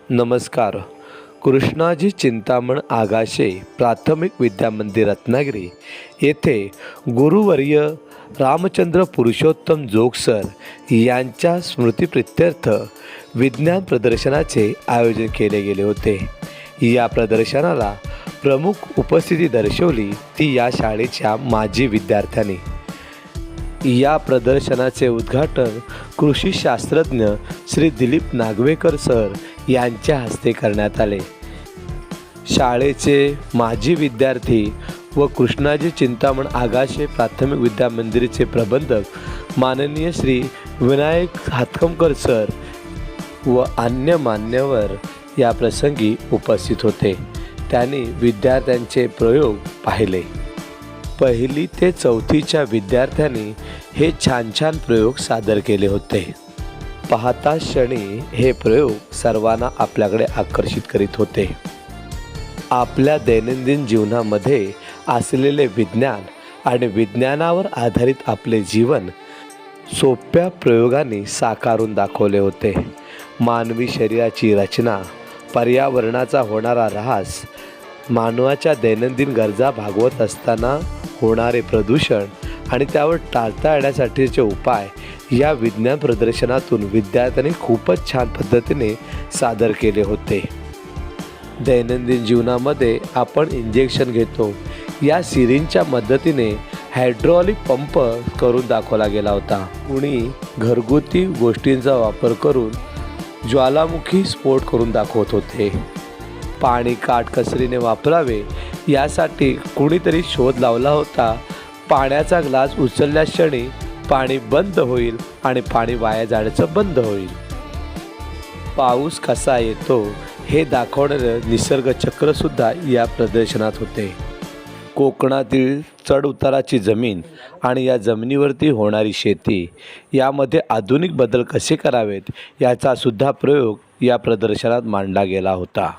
नमस्कार. कृष्णाजी चिंतामण आगाशे प्राथमिक विद्यामंदिर रत्नागिरी येथे गुरुवर्य रामचंद्र पुरुषोत्तम जोग सर यांच्या स्मृतिप्रित्यर्थ विज्ञान प्रदर्शनाचे आयोजन केले गेले होते. या प्रदर्शनाला प्रमुख उपस्थिती दर्शवली ती या शाळेच्या माजी विद्यार्थ्यांनी. या प्रदर्शनाचे उद्घाटन कृषी शास्त्रज्ञ श्री दिलीप नागवेकर सर यांच्या हस्ते करण्यात आले. शाळेचे माजी विद्यार्थी व कृष्णाजी चिंतामण आगाशे प्राथमिक विद्यामंदिरचे प्रबंधक माननीय श्री विनायक हातकमकर सर व अन्य मान्यवर या प्रसंगी उपस्थित होते. त्यांनी विद्यार्थ्यांचे प्रयोग पाहिले. 1ली ते 4थीच्या विद्यार्थ्यांनी हे छान छान प्रयोग सादर केले होते. पाहता क्षणी हे प्रयोग सर्वांना आपल्याकडे आकर्षित करीत होते. आपल्या दैनंदिन जीवनामध्ये असलेले विज्ञान आणि विज्ञानावर आधारित आपले जीवन सोप्या प्रयोगांनी साकारून दाखवले होते. मानवी शरीराची रचना, पर्यावरणाचा होणारा ऱ्हास, मानवाच्या दैनंदिन गरजा भागवत असताना होणारे प्रदूषण आणि त्यावर टाळता येण्यासाठीचे उपाय या विज्ञान प्रदर्शनातून विद्यार्थ्यांनी खूपच छान पद्धतीने सादर केले होते. दैनंदिन जीवनामध्ये आपण इंजेक्शन घेतो, या सिरिंजच्या मदतीने हायड्रॉलिक पंप करून दाखवला गेला होता. कुणी घरगुती गोष्टींचा वापर करून ज्वालामुखी स्फोट करून दाखवत होते. पाणी काटकसरीने वापरावे यासाठी कुणीतरी शोध लावला होता. पाण्याचा ग्लास उचलल्या क्षणी पाणी बंद होईल आणि पाणी वाया जाण्याचं बंद होईल. पाऊस कसा येतो हे दाखवणारं निसर्गचक्रसुद्धा या प्रदर्शनात होते. कोकणातील चढउताराची जमीन आणि या जमिनीवरती होणारी शेती यामध्ये आधुनिक बदल कसे करावेत याचा सुद्धा प्रयोग या प्रदर्शनात मांडला गेला होता.